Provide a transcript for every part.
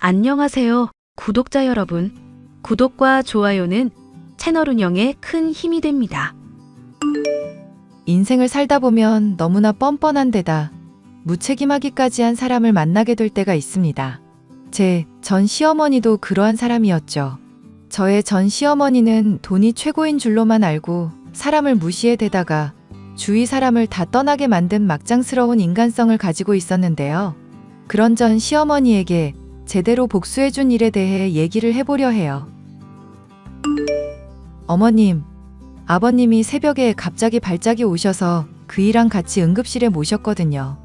안녕하세요, 구독자 여러분. 구독과 좋아요는 채널 운영에 큰 힘이 됩니다. 인생을 살다 보면 너무나 뻔뻔한 데다 무책임하기까지 한 사람을 만나게 될 때가 있습니다. 제 전 시어머니도 그러한 사람이었죠. 저의 전 시어머니는 돈이 최고인 줄로만 알고 사람을 무시해대다가 주위 사람을 다 떠나게 만든 막장스러운 인간성을 가지고 있었는데요. 그런 전 시어머니에게 제대로 복수해준 일에 대해 얘기를 해보려 해요. 어머님, 아버님이 새벽에 갑자기 발작이 오셔서 그이랑 같이 응급실에 모셨거든요.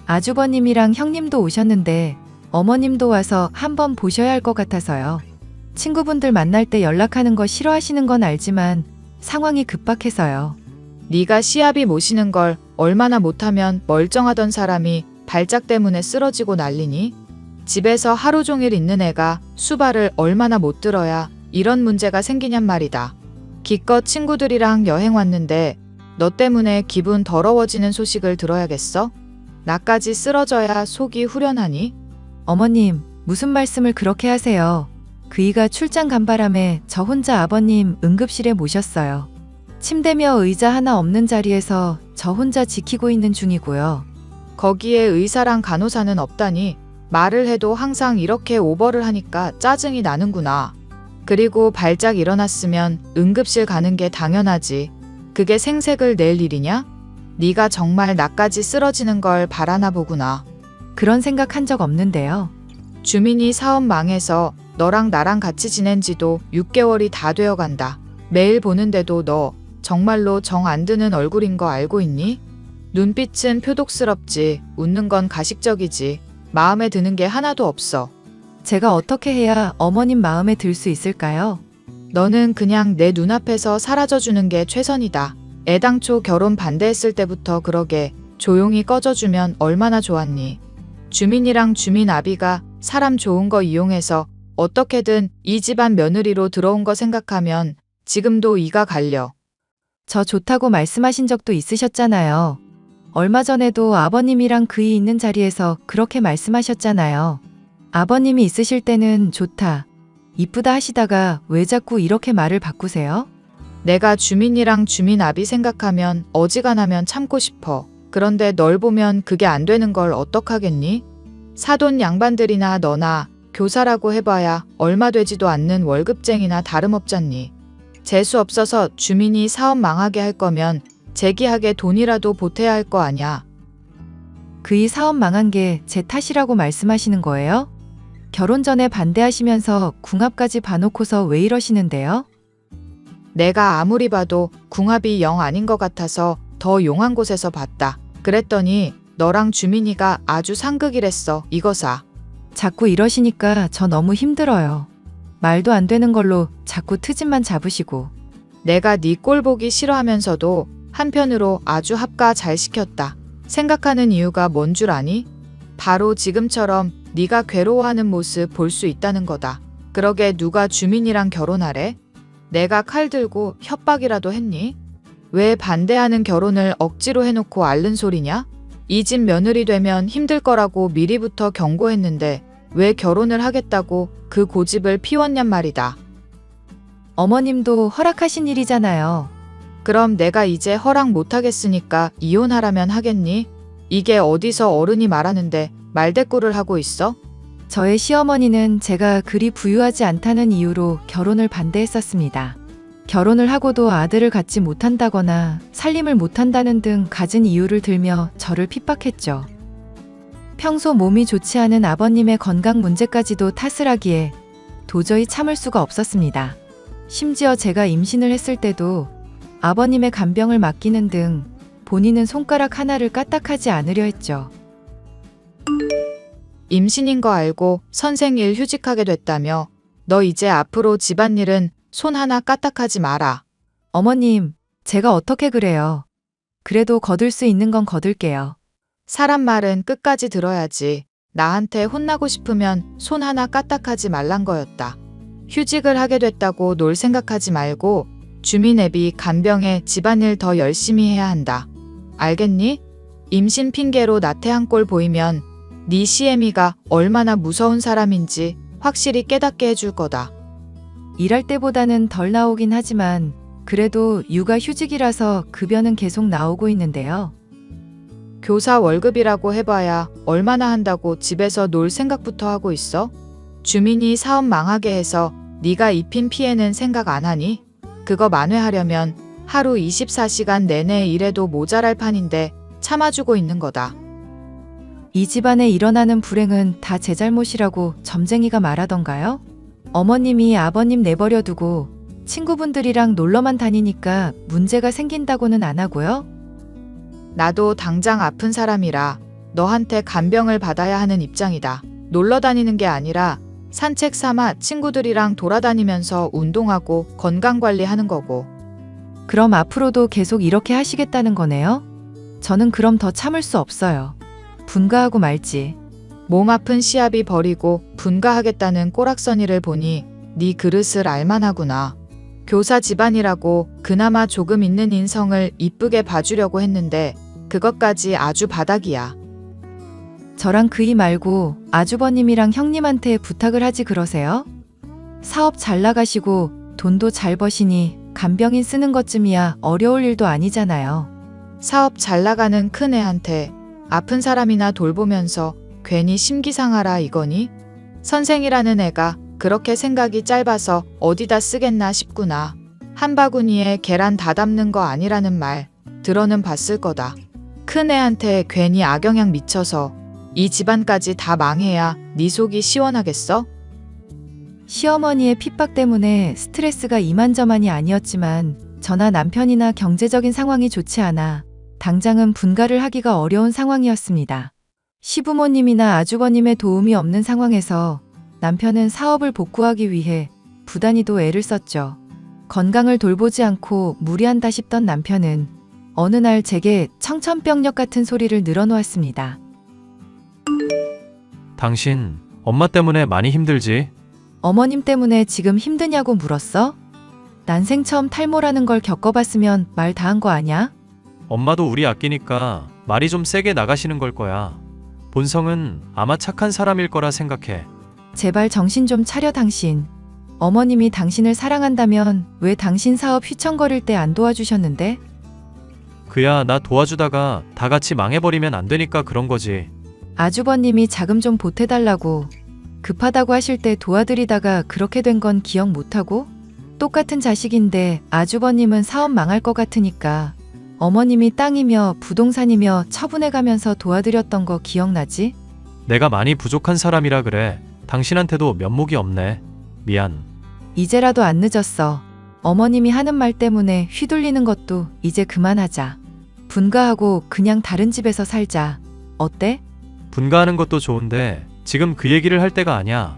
아주버님이랑 형님도 오셨는데 어머님도 와서 한번 보셔야 할 것 같아서요. 친구분들 만날 때 연락하는 거 싫어하시는 건 알지만 상황이 급박해서요. 네가 시아비 모시는 걸 얼마나 못하면 멀쩡하던 사람이 발작 때문에 쓰러지고 난리니? 집에서 하루 종일 있는 애가 수발을 얼마나 못 들어야 이런 문제가 생기냔 말이다. 기껏 친구들이랑 여행 왔는데 너 때문에 기분 더러워지는 소식을 들어야겠어? 나까지 쓰러져야 속이 후련하니? 어머님, 무슨 말씀을 그렇게 하세요. 그이가 출장 간 바람에 저 혼자 아버님 응급실에 모셨어요. 침대며 의자 하나 없는 자리에서 저 혼자 지키고 있는 중이고요. 거기에 의사랑 간호사는 없다니 말을 해도 항상 이렇게 오버를 하니까 짜증이 나는구나. 그리고 발작 일어났으면 응급실 가는 게 당연하지. 그게 생색을 낼 일이냐? 네가 정말 나까지 쓰러지는 걸 바라나 보구나. 그런 생각 한 적 없는데요. 주민이 사업 망해서 너랑 나랑 같이 지낸 지도 6개월이 다 되어 간다. 매일 보는데도 너 정말로 정 안 드는 얼굴인 거 알고 있니? 눈빛은 표독스럽지, 웃는 건 가식적이지. 마음에 드는 게 하나도 없어. 제가 어떻게 해야 어머님 마음에 들 수 있을까요? 너는 그냥 내 눈앞에서 사라져주는 게 최선이다. 애당초 결혼 반대했을 때부터 그러게 조용히 꺼져주면 얼마나 좋았니? 주민이랑 주민 아비가 사람 좋은 거 이용해서 어떻게든 이 집안 며느리로 들어온 거 생각하면 지금도 이가 갈려. 저 좋다고 말씀하신 적도 있으셨잖아요. 얼마 전에도 아버님이랑 그이 있는 자리에서 그렇게 말씀하셨잖아요. 아버님이 있으실 때는 좋다, 이쁘다 하시다가 왜 자꾸 이렇게 말을 바꾸세요? 내가 주민이랑 주민 아비 생각하면 어지간하면 참고 싶어. 그런데 널 보면 그게 안 되는 걸 어떡하겠니? 사돈 양반들이나 너나 교사라고 해봐야 얼마 되지도 않는 월급쟁이나 다름없잖니. 재수 없어서 주민이 사업 망하게 할 거면 재기하게 돈이라도 보태야 할 거 아냐. 그이 사업 망한 게 제 탓이라고 말씀하시는 거예요? 결혼 전에 반대하시면서 궁합까지 봐놓고서 왜 이러시는데요? 내가 아무리 봐도 궁합이 영 아닌 것 같아서 더 용한 곳에서 봤다. 그랬더니 너랑 주민이가 아주 상극이랬어. 이거사. 자꾸 이러시니까 저 너무 힘들어요. 말도 안 되는 걸로 자꾸 트집만 잡으시고. 내가 네 꼴 보기 싫어하면서도 한편으로 아주 합가 잘 시켰다. 생각하는 이유가 뭔 줄 아니? 바로 지금처럼 네가 괴로워하는 모습 볼 수 있다는 거다. 그러게 누가 주민이랑 결혼하래? 내가 칼 들고 협박이라도 했니? 왜 반대하는 결혼을 억지로 해놓고 앓는 소리냐? 이 집 며느리 되면 힘들 거라고 미리부터 경고했는데 왜 결혼을 하겠다고 그 고집을 피웠냔 말이다. 어머님도 허락하신 일이잖아요. 그럼 내가 이제 허락 못하겠으니까 이혼하라면 하겠니? 이게 어디서 어른이 말하는데 말대꾸를 하고 있어? 저의 시어머니는 제가 그리 부유하지 않다는 이유로 결혼을 반대했었습니다. 결혼을 하고도 아들을 갖지 못한다거나 살림을 못한다는 등 갖은 이유를 들며 저를 핍박했죠. 평소 몸이 좋지 않은 아버님의 건강 문제까지도 탓을 하기에 도저히 참을 수가 없었습니다. 심지어 제가 임신을 했을 때도 아버님의 간병을 맡기는 등 본인은 손가락 하나를 까딱하지 않으려 했죠. 임신인 거 알고 선생일 휴직하게 됐다며. 너 이제 앞으로 집안일은 손 하나 까딱하지 마라. 어머님, 제가 어떻게 그래요. 그래도 거둘 수 있는 건 거둘게요. 사람 말은 끝까지 들어야지. 나한테 혼나고 싶으면 손 하나 까딱하지 말란 거였다. 휴직을 하게 됐다고 놀 생각하지 말고 주민 애비 간병에 집안일 더 열심히 해야 한다. 알겠니? 임신 핑계로 나태한 꼴 보이면 네 시애미가 얼마나 무서운 사람인지 확실히 깨닫게 해줄 거다. 일할 때보다는 덜 나오긴 하지만 그래도 육아 휴직이라서 급여는 계속 나오고 있는데요. 교사 월급이라고 해봐야 얼마나 한다고 집에서 놀 생각부터 하고 있어? 주민이 사업 망하게 해서 네가 입힌 피해는 생각 안 하니? 그거 만회하려면 하루 24시간 내내 일해도 모자랄 판인데 참아주고 있는 거다. 이 집안에 일어나는 불행은 다 제 잘못이라고 점쟁이가 말하던가요? 어머님이 아버님 내버려 두고 친구분들이랑 놀러만 다니니까 문제가 생긴다고는 안 하고요. 나도 당장 아픈 사람이라 너한테 간병을 받아야 하는 입장이다. 놀러 다니는 게 아니라 산책 삼아 친구들이랑 돌아다니면서 운동하고 건강관리하는 거고. 그럼 앞으로도 계속 이렇게 하시겠다는 거네요? 저는 그럼 더 참을 수 없어요. 분가하고 말지. 몸 아픈 시아비 버리고 분가하겠다는 꼬락서니를 보니 네 그릇을 알만하구나. 교사 집안이라고 그나마 조금 있는 인성을 이쁘게 봐주려고 했는데 그것까지 아주 바닥이야. 저랑 그이 말고 아주버님이랑 형님한테 부탁을 하지 그러세요? 사업 잘 나가시고 돈도 잘 버시니 간병인 쓰는 것쯤이야 어려울 일도 아니잖아요. 사업 잘 나가는 큰애한테 아픈 사람이나 돌보면서 괜히 심기상하라 이거니? 선생이라는 애가 그렇게 생각이 짧아서 어디다 쓰겠나 싶구나. 한 바구니에 계란 다 담는 거 아니라는 말 들어는 봤을 거다. 큰애한테 괜히 악영향 미쳐서 이 집안까지 다 망해야 네 속이 시원하겠어? 시어머니의 핍박 때문에 스트레스가 이만저만이 아니었지만 저나 남편이나 경제적인 상황이 좋지 않아 당장은 분가를 하기가 어려운 상황이었습니다. 시부모님이나 아주버님의 도움이 없는 상황에서 남편은 사업을 복구하기 위해 부단히도 애를 썼죠. 건강을 돌보지 않고 무리한다 싶던 남편은 어느 날 제게 청천벽력 같은 소리를 늘어놓았습니다. 당신 엄마 때문에 많이 힘들지? 어머님 때문에 지금 힘드냐고 물었어? 난생 처음 탈모라는 걸 겪어봤으면 말 다 한 거 아냐? 엄마도 우리 아끼니까 말이 좀 세게 나가시는 걸 거야. 본성은 아마 착한 사람일 거라 생각해. 제발 정신 좀 차려 당신. 어머님이 당신을 사랑한다면 왜 당신 사업 휘청거릴 때 안 도와주셨는데? 그야 나 도와주다가 다 같이 망해버리면 안 되니까 그런 거지. 아주버님이 자금 좀 보태달라고 급하다고 하실 때 도와드리다가 그렇게 된 건 기억 못하고? 똑같은 자식인데 아주버님은 사업 망할 것 같으니까 어머님이 땅이며 부동산이며 처분해가면서 도와드렸던 거 기억나지? 내가 많이 부족한 사람이라 그래. 당신한테도 면목이 없네. 미안. 이제라도 안 늦었어. 어머님이 하는 말 때문에 휘둘리는 것도 이제 그만하자. 분가하고 그냥 다른 집에서 살자. 어때? 분가하는 것도 좋은데 지금 그 얘기를 할 때가 아니야.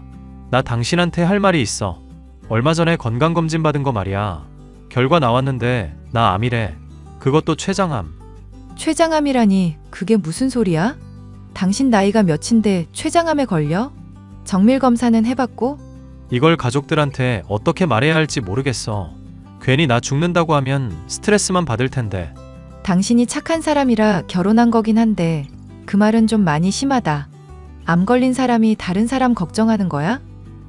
나 당신한테 할 말이 있어. 얼마 전에 건강검진 받은 거 말이야. 결과 나왔는데 나 암이래. 그것도 췌장암. 췌장암이라니 그게 무슨 소리야? 당신 나이가 몇인데 췌장암에 걸려? 정밀검사는 해봤고? 이걸 가족들한테 어떻게 말해야 할지 모르겠어. 괜히 나 죽는다고 하면 스트레스만 받을 텐데. 당신이 착한 사람이라 결혼한 거긴 한데 그 말은 좀 많이 심하다. 암 걸린 사람이 다른 사람 걱정하는 거야?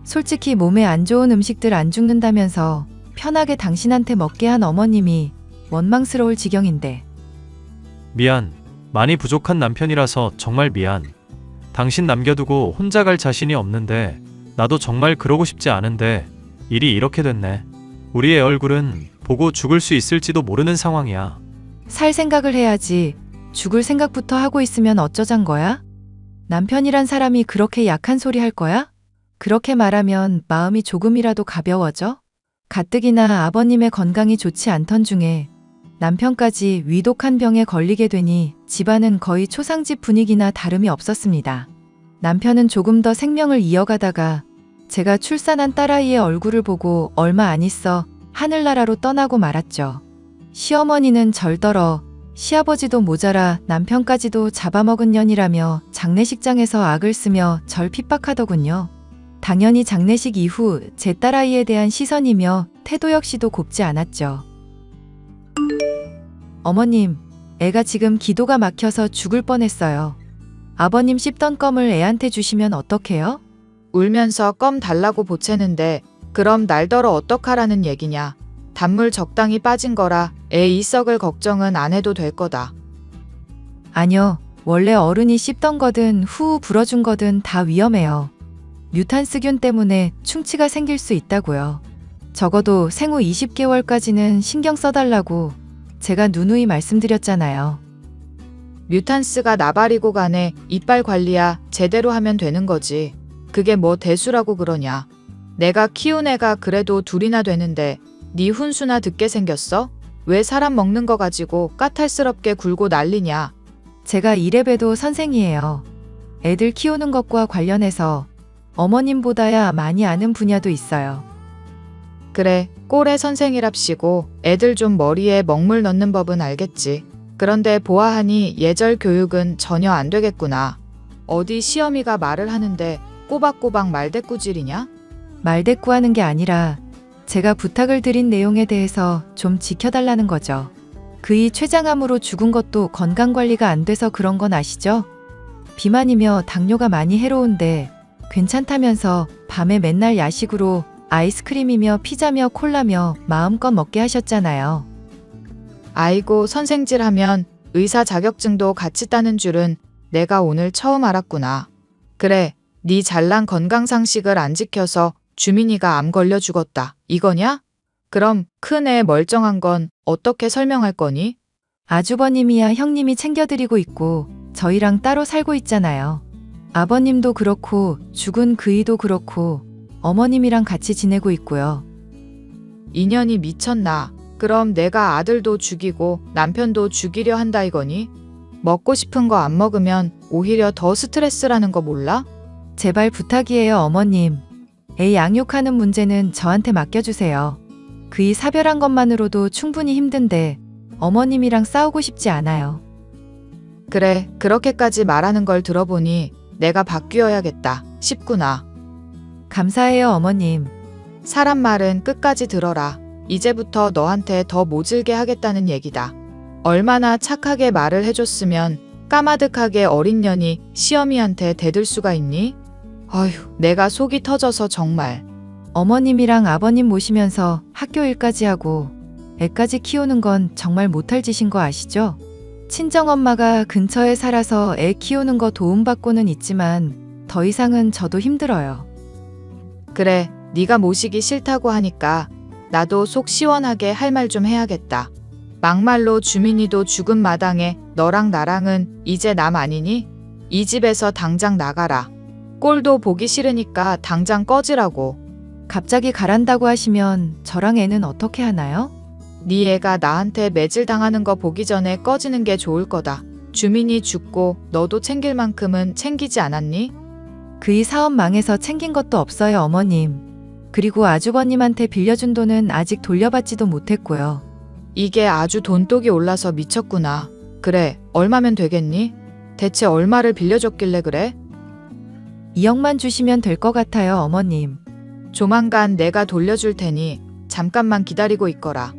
솔직히 몸에 안 좋은 음식들 안 죽는다면서 편하게 당신한테 먹게 한 어머님이 원망스러울 지경인데. 미안. 많이 부족한 남편이라서 정말 미안. 당신 남겨두고 혼자 갈 자신이 없는데 나도 정말 그러고 싶지 않은데 일이 이렇게 됐네. 우리의 얼굴은 보고 죽을 수 있을지도 모르는 상황이야. 살 생각을 해야지. 죽을 생각부터 하고 있으면 어쩌잔 거야? 남편이란 사람이 그렇게 약한 소리 할 거야? 그렇게 말하면 마음이 조금이라도 가벼워져? 가뜩이나 아버님의 건강이 좋지 않던 중에 남편까지 위독한 병에 걸리게 되니 집안은 거의 초상집 분위기나 다름이 없었습니다. 남편은 조금 더 생명을 이어가다가 제가 출산한 딸아이의 얼굴을 보고 얼마 안 있어 하늘나라로 떠나고 말았죠. 시어머니는 절더러 시아버지도 모자라 남편까지도 잡아먹은 년이라며 장례식장에서 악을 쓰며 절 핍박하더군요. 당연히 장례식 이후 제 딸아이에 대한 시선이며 태도 역시도 곱지 않았죠. 어머님, 애가 지금 기도가 막혀서 죽을 뻔했어요. 아버님 씹던 껌을 애한테 주시면 어떡해요? 울면서 껌 달라고 보채는데 그럼 날더러 어떡하라는 얘기냐. 단물 적당히 빠진 거라 애 이 썩을 걱정은 안 해도 될 거다. 아니요. 원래 어른이 씹던 거든 후후 불어준 거든 다 위험해요. 뮤탄스균 때문에 충치가 생길 수 있다고요. 적어도 생후 20개월까지는 신경 써달라고 제가 누누이 말씀드렸잖아요. 뮤탄스가 나발이고 간에 이빨 관리야 제대로 하면 되는 거지. 그게 뭐 대수라고 그러냐. 내가 키운 애가 그래도 둘이나 되는데 네 훈수나 듣게 생겼어? 왜 사람 먹는 거 가지고 까탈스럽게 굴고 난리냐. 제가 이래봬도 선생이에요. 애들 키우는 것과 관련해서 어머님보다야 많이 아는 분야도 있어요. 그래, 꼴의 선생이랍시고 애들 좀 머리에 먹물 넣는 법은 알겠지. 그런데 보아하니 예절 교육은 전혀 안 되겠구나. 어디 시어미가 말을 하는데 꼬박꼬박 말대꾸질이냐? 말대꾸하는 게 아니라 제가 부탁을 드린 내용에 대해서 좀 지켜달라는 거죠. 그이 췌장암으로 죽은 것도 건강관리가 안 돼서 그런 건 아시죠? 비만이며 당뇨가 많이 해로운데 괜찮다면서 밤에 맨날 야식으로 아이스크림이며 피자며 콜라며 마음껏 먹게 하셨잖아요. 아이고, 선생질하면 의사 자격증도 같이 따는 줄은 내가 오늘 처음 알았구나. 그래, 네 잘난 건강상식을 안 지켜서 주민이가 암 걸려 죽었다. 이거냐? 그럼 큰 애 멀쩡한 건 어떻게 설명할 거니? 아주버님이야 형님이 챙겨드리고 있고 저희랑 따로 살고 있잖아요. 아버님도 그렇고 죽은 그이도 그렇고 어머님이랑 같이 지내고 있고요. 인연이 미쳤나? 그럼 내가 아들도 죽이고 남편도 죽이려 한다 이거니? 먹고 싶은 거 안 먹으면 오히려 더 스트레스라는 거 몰라? 제발 부탁이에요, 어머님. 애 양육하는 문제는 저한테 맡겨주세요. 그이 사별한 것만으로도 충분히 힘든데 어머님이랑 싸우고 싶지 않아요. 그래, 그렇게까지 말하는 걸 들어보니 내가 바뀌어야겠다 싶구나. 감사해요, 어머님. 사람 말은 끝까지 들어라. 이제부터 너한테 더 모질게 하겠다는 얘기다. 얼마나 착하게 말을 해줬으면 까마득하게 어린 년이 시어미한테 대들 수가 있니? 어휴, 내가 속이 터져서 정말. 어머님이랑 아버님 모시면서 학교 일까지 하고 애까지 키우는 건 정말 못할 짓인 거 아시죠? 친정엄마가 근처에 살아서 애 키우는 거 도움받고는 있지만 더 이상은 저도 힘들어요. 그래, 네가 모시기 싫다고 하니까 나도 속 시원하게 할 말 좀 해야겠다. 막말로 주민이도 죽은 마당에 너랑 나랑은 이제 남 아니니? 이 집에서 당장 나가라. 꼴도 보기 싫으니까 당장 꺼지라고. 갑자기 가란다고 하시면 저랑 애는 어떻게 하나요? 네 애가 나한테 매질당하는 거 보기 전에 꺼지는 게 좋을 거다. 주민이 죽고 너도 챙길 만큼은 챙기지 않았니? 그이 사업 망해서 챙긴 것도 없어요, 어머님. 그리고 아주버님한테 빌려준 돈은 아직 돌려받지도 못했고요. 이게 아주 돈독이 올라서 미쳤구나. 그래, 얼마면 되겠니? 대체 얼마를 빌려줬길래 그래? 2억만 주시면 될 것 같아요, 어머님. 조만간 내가 돌려줄 테니 잠깐만 기다리고 있거라.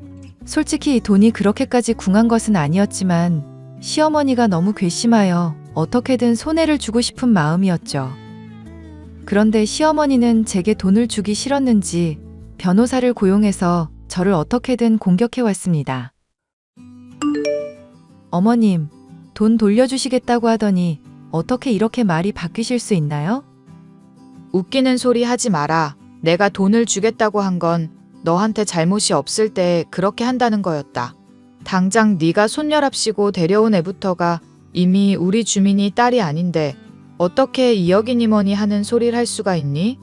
솔직히 돈이 그렇게까지 궁한 것은 아니었지만 시어머니가 너무 괘씸하여 어떻게든 손해를 주고 싶은 마음이었죠. 그런데 시어머니는 제게 돈을 주기 싫었는지 변호사를 고용해서 저를 어떻게든 공격해왔습니다. 어머님, 돈 돌려주시겠다고 하더니 어떻게 이렇게 말이 바뀌실 수 있나요? 웃기는 소리 하지 마라. 내가 돈을 주겠다고 한 건 너한테 잘못이 없을 때 그렇게 한다는 거였다. 당장 네가 손녀랍시고 데려온 애부터가 이미 우리 주민이 딸이 아닌데 어떻게 2억이니 뭐니 하는 소리를 할 수가 있니?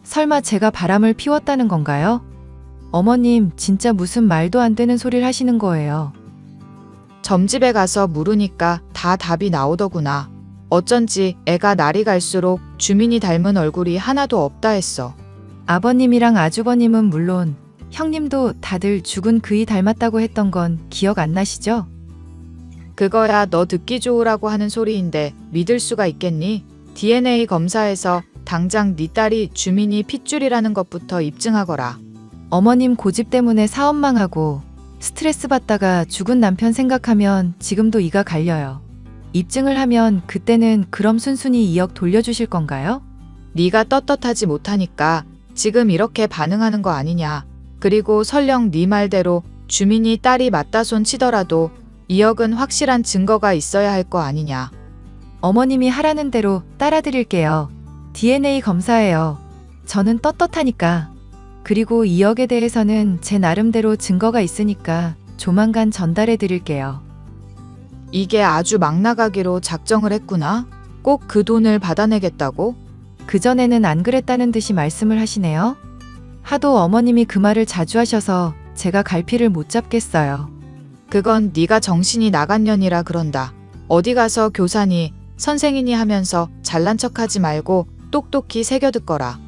설마 제가 바람을 피웠다는 건가요? 어머님, 진짜 무슨 말도 안 되는 소리를 하시는 거예요. 점집에 가서 물으니까 다 답이 나오더구나. 어쩐지 애가 날이 갈수록 주민이 닮은 얼굴이 하나도 없다 했어. 아버님이랑 아주버님은 물론 형님도 다들 죽은 그이 닮았다고 했던 건 기억 안 나시죠? 그거야 너 듣기 좋으라고 하는 소리인데 믿을 수가 있겠니? DNA 검사에서 당장 네 딸이 주민이 핏줄이라는 것부터 입증하거라. 어머님 고집 때문에 사업 망하고 스트레스 받다가 죽은 남편 생각하면 지금도 이가 갈려요. 입증을 하면 그때는 그럼 순순히 2억 돌려주실 건가요? 네가 떳떳하지 못하니까 지금 이렇게 반응하는 거 아니냐. 그리고 설령 네 말대로 주민이 딸이 맞다손 치더라도 2억은 확실한 증거가 있어야 할 거 아니냐. 어머님이 하라는 대로 따라드릴게요. DNA 검사예요. 저는 떳떳하니까. 그리고 2억에 대해서는 제 나름대로 증거가 있으니까 조만간 전달해 드릴게요. 이게 아주 막 나가기로 작정을 했구나. 꼭 그 돈을 받아내겠다고? 그전에는 안 그랬다는 듯이 말씀을 하시네요. 하도 어머님이 그 말을 자주 하셔서 제가 갈피를 못 잡겠어요. 그건 네가 정신이 나간 년이라 그런다. 어디 가서 교사니 선생이니 하면서 잘난 척하지 말고 똑똑히 새겨듣거라.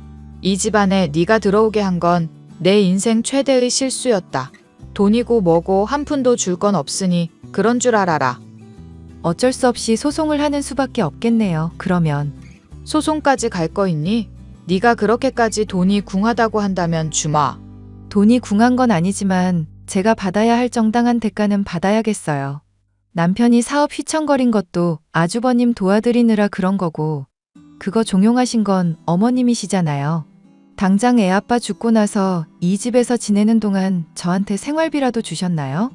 이 집안에 네가 들어오게 한 건 내 인생 최대의 실수였다. 돈이고 뭐고 한 푼도 줄 건 없으니 그런 줄 알아라. 어쩔 수 없이 소송을 하는 수밖에 없겠네요. 그러면 소송까지 갈 거 있니? 네가 그렇게까지 돈이 궁하다고 한다면 주마. 돈이 궁한 건 아니지만 제가 받아야 할 정당한 대가는 받아야겠어요. 남편이 사업 휘청거린 것도 아주버님 도와드리느라 그런 거고 그거 종용하신 건 어머님이시잖아요. 당장 애 아빠 죽고 나서 이 집에서 지내는 동안 저한테 생활비라도 주셨나요?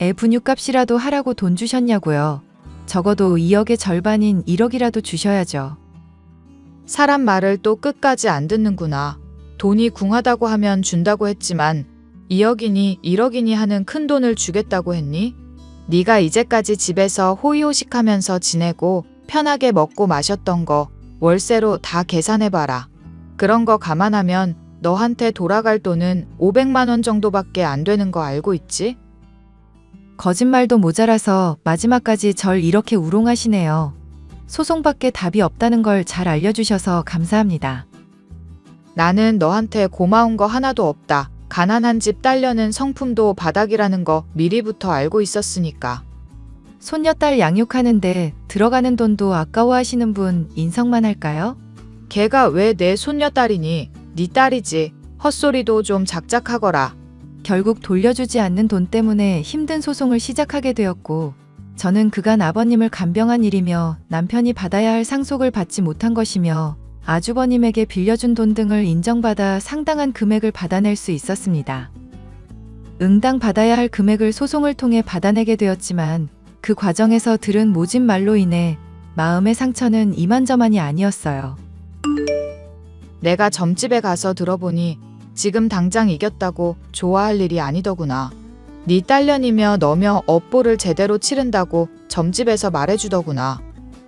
애 분유값이라도 하라고 돈 주셨냐고요. 적어도 2억의 절반인 1억이라도 주셔야죠. 사람 말을 또 끝까지 안 듣는구나. 돈이 궁하다고 하면 준다고 했지만 2억이니 1억이니 하는 큰 돈을 주겠다고 했니? 네가 이제까지 집에서 호의호식하면서 지내고 편하게 먹고 마셨던 거 월세로 다 계산해봐라. 그런 거 감안하면 너한테 돌아갈 돈은 500만 원 정도밖에 안 되는 거 알고 있지? 거짓말도 모자라서 마지막까지 절 이렇게 우롱하시네요. 소송밖에 답이 없다는 걸 잘 알려주셔서 감사합니다. 나는 너한테 고마운 거 하나도 없다. 가난한 집 딸려는 성품도 바닥이라는 거 미리부터 알고 있었으니까. 손녀딸 양육하는데 들어가는 돈도 아까워하시는 분 인성만 할까요? 걔가 왜 내 손녀딸이니? 네 딸이지. 헛소리도 좀 작작하거라. 결국 돌려주지 않는 돈 때문에 힘든 소송을 시작하게 되었고 저는 그간 아버님을 간병한 일이며 남편이 받아야 할 상속을 받지 못한 것이며 아주버님에게 빌려준 돈 등을 인정받아 상당한 금액을 받아낼 수 있었습니다. 응당 받아야 할 금액을 소송을 통해 받아내게 되었지만 그 과정에서 들은 모진 말로 인해 마음의 상처는 이만저만이 아니었어요. 내가 점집에 가서 들어보니 지금 당장 이겼다고 좋아할 일이 아니더구나. 네 딸년이며 너며 업보를 제대로 치른다고 점집에서 말해주더구나.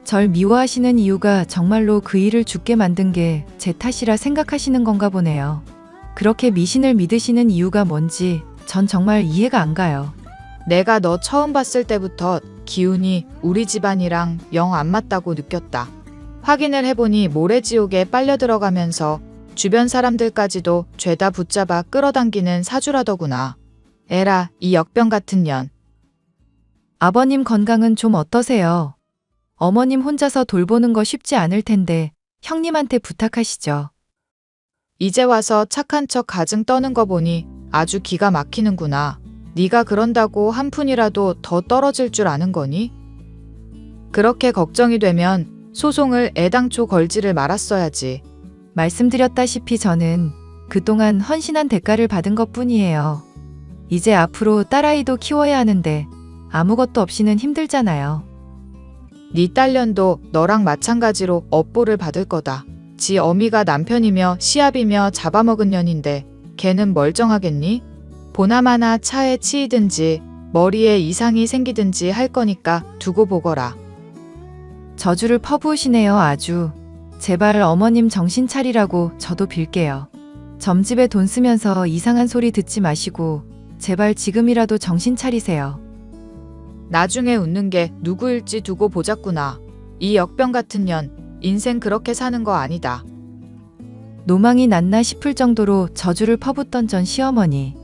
절 미워하시는 이유가 정말로 그 일을 죽게 만든 게 제 탓이라 생각하시는 건가 보네요. 그렇게 미신을 믿으시는 이유가 뭔지 전 정말 이해가 안 가요. 내가 너 처음 봤을 때부터 기운이 우리 집안이랑 영 안 맞다고 느꼈다. 확인을 해보니 모래지옥에 빨려 들어가면서 주변 사람들까지도 죄다 붙잡아 끌어당기는 사주라더구나. 에라, 이 역병 같은 년. 아버님 건강은 좀 어떠세요? 어머님 혼자서 돌보는 거 쉽지 않을 텐데 형님한테 부탁하시죠. 이제 와서 착한 척 가증 떠는 거 보니 아주 기가 막히는구나. 네가 그런다고 한 푼이라도 더 떨어질 줄 아는 거니? 그렇게 걱정이 되면 소송을 애당초 걸지를 말았어야지. 말씀드렸다시피 저는 그동안 헌신한 대가를 받은 것뿐이에요. 이제 앞으로 딸아이도 키워야 하는데 아무것도 없이는 힘들잖아요. 네 딸년도 너랑 마찬가지로 업보를 받을 거다. 지 어미가 남편이며 시합이며 잡아먹은 년인데 걔는 멀쩡하겠니? 보나마나 차에 치이든지 머리에 이상이 생기든지 할 거니까 두고 보거라. 저주를 퍼부으시네요 아주. 제발 어머님 정신 차리라고 저도 빌게요. 점집에 돈 쓰면서 이상한 소리 듣지 마시고 제발 지금이라도 정신 차리세요. 나중에 웃는 게 누구일지 두고 보자꾸나. 이 역병 같은 년, 인생 그렇게 사는 거 아니다. 노망이 났나 싶을 정도로 저주를 퍼붓던 전 시어머니.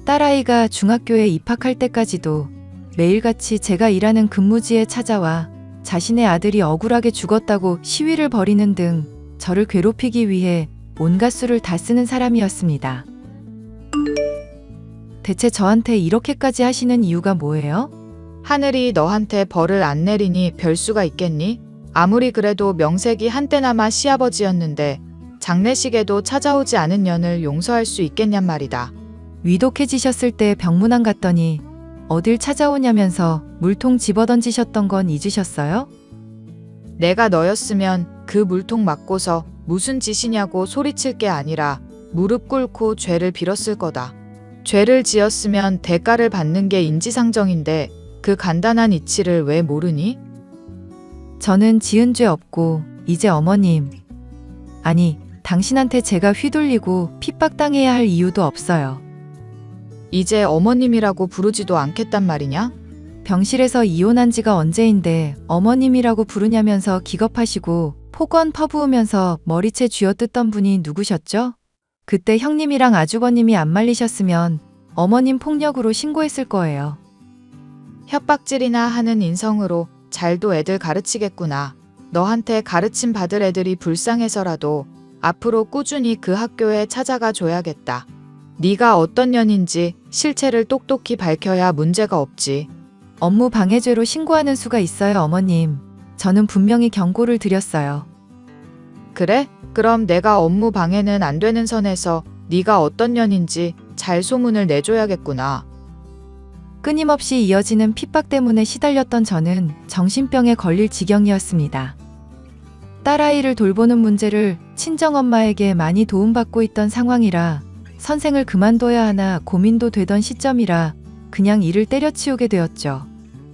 딸아이가 중학교에 입학할 때까지도 매일같이 제가 일하는 근무지에 찾아와 자신의 아들이 억울하게 죽었다고 시위를 벌이는 등 저를 괴롭히기 위해 온갖 수를 다 쓰는 사람이었습니다. 대체 저한테 이렇게까지 하시는 이유가 뭐예요? 하늘이 너한테 벌을 안 내리니 별 수가 있겠니? 아무리 그래도 명색이 한때나마 시아버지였는데 장례식에도 찾아오지 않은 년을 용서할 수 있겠냔 말이다. 위독해지셨을 때 병문안 갔더니 어딜 찾아오냐면서 물통 집어던지셨던 건 잊으셨어요? 내가 너였으면 그 물통 맞고서 무슨 짓이냐고 소리칠 게 아니라 무릎 꿇고 죄를 빌었을 거다. 죄를 지었으면 대가를 받는 게 인지상정인데 그 간단한 이치를 왜 모르니? 저는 지은 죄 없고 이제 어머님, 아니 당신한테 제가 휘둘리고 핍박당해야 할 이유도 없어요. 이제 어머님이라고 부르지도 않겠단 말이냐? 병실에서 이혼한 지가 언제인데 어머님이라고 부르냐면서 기겁하시고 폭언 퍼부으면서 머리채 쥐어뜯던 분이 누구셨죠? 그때 형님이랑 아주버님이 안 말리셨으면 어머님 폭력으로 신고했을 거예요. 협박질이나 하는 인성으로 잘도 애들 가르치겠구나. 너한테 가르침 받을 애들이 불쌍해서라도 앞으로 꾸준히 그 학교에 찾아가 줘야겠다. 네가 어떤 년인지 실체를 똑똑히 밝혀야 문제가 없지. 업무 방해죄로 신고하는 수가 있어요, 어머님. 저는 분명히 경고를 드렸어요. 그래? 그럼 내가 업무 방해는 안 되는 선에서 네가 어떤 년인지 잘 소문을 내줘야겠구나. 끊임없이 이어지는 핍박 때문에 시달렸던 저는 정신병에 걸릴 지경이었습니다. 딸아이를 돌보는 문제를 친정엄마에게 많이 도움받고 있던 상황이라 선생을 그만둬야 하나 고민도 되던 시점이라 그냥 일을 때려치우게 되었죠.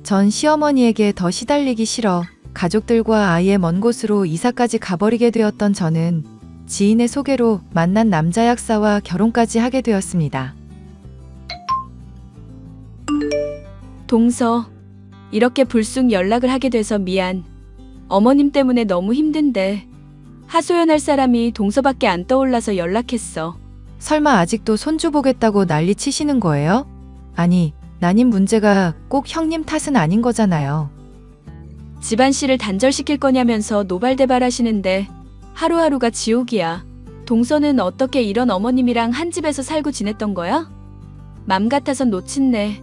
전 시어머니에게 더 시달리기 싫어 가족들과 아예 먼 곳으로 이사까지 가버리게 되었던 저는 지인의 소개로 만난 남자 약사와 결혼까지 하게 되었습니다. 동서, 이렇게 불쑥 연락을 하게 돼서 미안. 어머님 때문에 너무 힘든데 하소연할 사람이 동서밖에 안 떠올라서 연락했어. 설마 아직도 손주 보겠다고 난리 치시는 거예요? 아니, 난임 문제가 꼭 형님 탓은 아닌 거잖아요. 집안씨를 단절시킬 거냐면서 노발대발하시는데 하루하루가 지옥이야. 동서는 어떻게 이런 어머님이랑 한 집에서 살고 지냈던 거야? 맘 같아선 놓친네.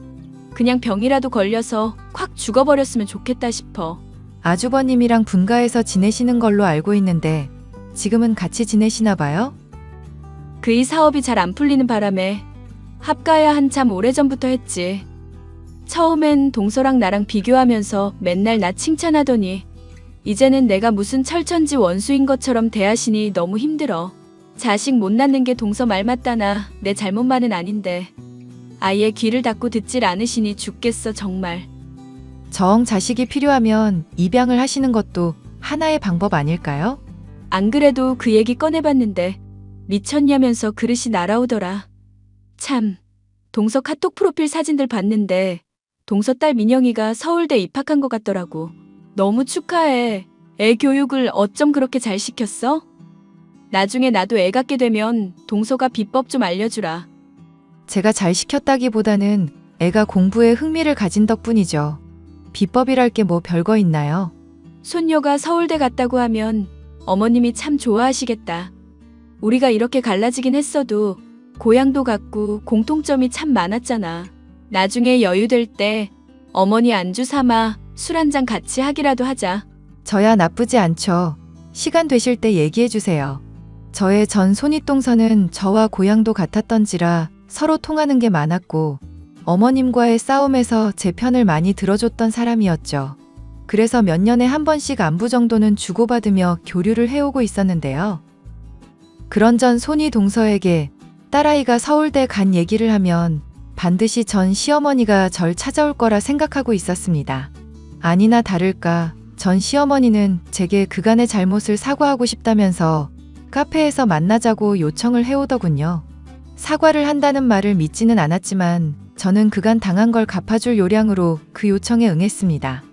그냥 병이라도 걸려서 콱 죽어버렸으면 좋겠다 싶어. 아주버님이랑 분가해서 지내시는 걸로 알고 있는데 지금은 같이 지내시나 봐요? 그이 사업이 잘 안 풀리는 바람에 합가야 한참 오래전부터 했지. 처음엔 동서랑 나랑 비교하면서 맨날 나 칭찬하더니 이제는 내가 무슨 철천지 원수인 것처럼 대하시니 너무 힘들어. 자식 못 낳는 게 동서 말 맞다나 내 잘못만은 아닌데 아예 귀를 닫고 듣질 않으시니 죽겠어 정말. 정 자식이 필요하면 입양을 하시는 것도 하나의 방법 아닐까요? 안 그래도 그 얘기 꺼내봤는데 미쳤냐면서 그릇이 날아오더라. 참, 동서 카톡 프로필 사진들 봤는데 동서 딸 민영이가 서울대 입학한 것 같더라고. 너무 축하해. 애 교육을 어쩜 그렇게 잘 시켰어? 나중에 나도 애 갖게 되면 동서가 비법 좀 알려주라. 제가 잘 시켰다기보다는 애가 공부에 흥미를 가진 덕분이죠. 비법이랄 게 뭐 별거 있나요? 손녀가 서울대 갔다고 하면 어머님이 참 좋아하시겠다. 우리가 이렇게 갈라지긴 했어도 고향도 같고 공통점이 참 많았잖아. 나중에 여유될 때 어머니 안주 삼아 술 한잔 같이 하기라도 하자. 저야 나쁘지 않죠. 시간 되실 때 얘기해 주세요. 저의 전 손윗동서는 저와 고향도 같았던지라 서로 통하는 게 많았고 어머님과의 싸움에서 제 편을 많이 들어줬던 사람이었죠. 그래서 몇 년에 한 번씩 안부 정도는 주고받으며 교류를 해오고 있었는데요. 그런 전 손윗동서에게 딸아이가 서울대 간 얘기를 하면 반드시 전 시어머니가 절 찾아올 거라 생각하고 있었습니다. 아니나 다를까 전 시어머니는 제게 그간의 잘못을 사과하고 싶다면서 카페에서 만나자고 요청을 해오더군요. 사과를 한다는 말을 믿지는 않았지만 저는 그간 당한 걸 갚아줄 요량으로 그 요청에 응했습니다.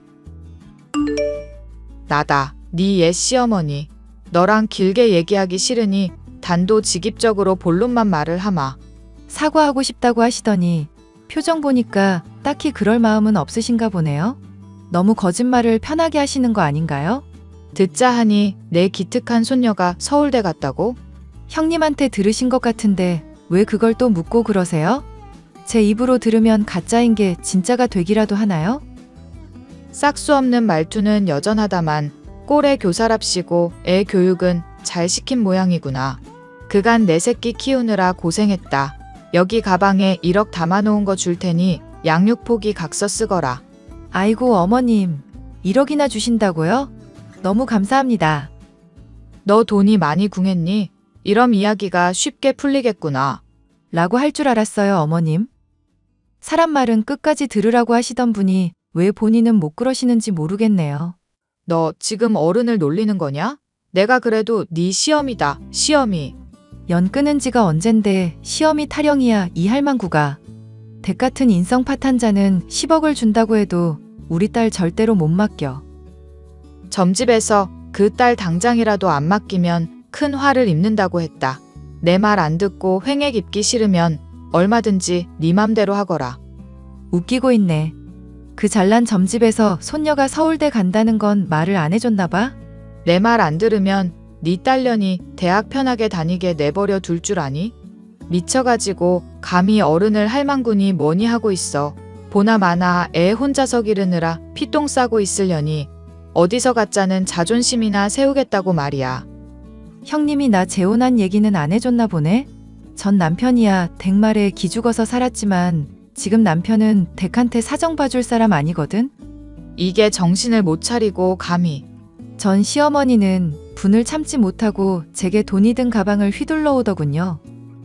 나다. 네 옛 시어머니. 너랑 길게 얘기하기 싫으니 단도직입적으로 본론만 말을 하마. 사과하고 싶다고 하시더니 표정 보니까 딱히 그럴 마음은 없으신가 보네요. 너무 거짓말을 편하게 하시는 거 아닌가요? 듣자 하니 내 기특한 손녀가 서울대 갔다고? 형님한테 들으신 것 같은데 왜 그걸 또 묻고 그러세요? 제 입으로 들으면 가짜인 게 진짜가 되기라도 하나요? 싹수 없는 말투는 여전하다만 꼴의 교사랍시고 애 교육은 잘 시킨 모양이구나. 그간 내 새끼 키우느라 고생했다. 여기 가방에 1억 담아놓은 거 줄 테니 양육 포기 각서 쓰거라. 아이고 어머님, 1억이나 주신다고요? 너무 감사합니다. 너 돈이 많이 궁했니? 이런 이야기가 쉽게 풀리겠구나. 라고 할 줄 알았어요, 어머님. 사람 말은 끝까지 들으라고 하시던 분이 왜 본인은 못 그러시는지 모르겠네요. 너 지금 어른을 놀리는 거냐? 내가 그래도 네 시어미다, 시어미. 연 끊은 지가 언젠데 시험이 타령이야 이 할망구가. 댁 같은 인성 파탄자는 10억을 준다고 해도 우리 딸 절대로 못 맡겨. 점집에서 그 딸 당장이라도 안 맡기면 큰 화를 입는다고 했다. 내 말 안 듣고 횡액 입기 싫으면 얼마든지 네 맘대로 하거라. 웃기고 있네. 그 잘난 점집에서 손녀가 서울대 간다는 건 말을 안 해줬나 봐? 내 말 안 들으면 네 딸년이 대학 편하게 다니게 내버려 둘 줄 아니? 미쳐가지고 감히 어른을 할망구니 뭐니 하고 있어. 보나 마나 애 혼자서 기르느라 피똥 싸고 있으려니 어디서 가짜는 자존심이나 세우겠다고 말이야. 형님이 나 재혼한 얘기는 안 해줬나 보네? 전 남편이야 댁 말에 기죽어서 살았지만 지금 남편은 댁한테 사정 봐줄 사람 아니거든? 이게 정신을 못 차리고 감히. 전 시어머니는 분을 참지 못하고 제게 돈이 든 가방을 휘둘러 오더군요.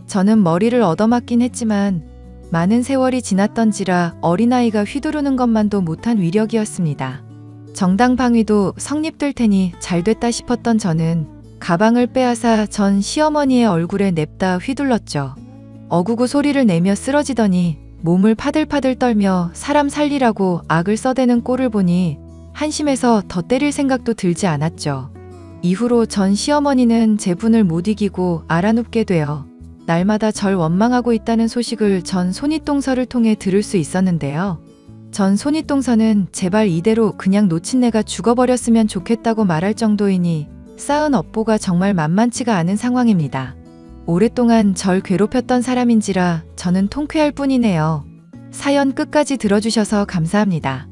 저는 머리를 얻어맞긴 했지만 많은 세월이 지났던지라 어린아이가 휘두르는 것만도 못한 위력이었습니다. 정당방위도 성립될 테니 잘 됐다 싶었던 저는 가방을 빼앗아 전 시어머니의 얼굴에 냅다 휘둘렀죠. 어구구 소리를 내며 쓰러지더니 몸을 파들파들 떨며 사람 살리라고 악을 써대는 꼴을 보니 한심해서 더 때릴 생각도 들지 않았죠. 이후로 전 시어머니는 제 분을 못 이기고 알아눕게 되어 날마다 절 원망하고 있다는 소식을 전 손윗동서를 통해 들을 수 있었는데요. 전 손윗동서는 제발 이대로 그냥 놓친 내가 죽어버렸으면 좋겠다고 말할 정도이니 쌓은 업보가 정말 만만치가 않은 상황입니다. 오랫동안 절 괴롭혔던 사람인지라 저는 통쾌할 뿐이네요. 사연 끝까지 들어주셔서 감사합니다.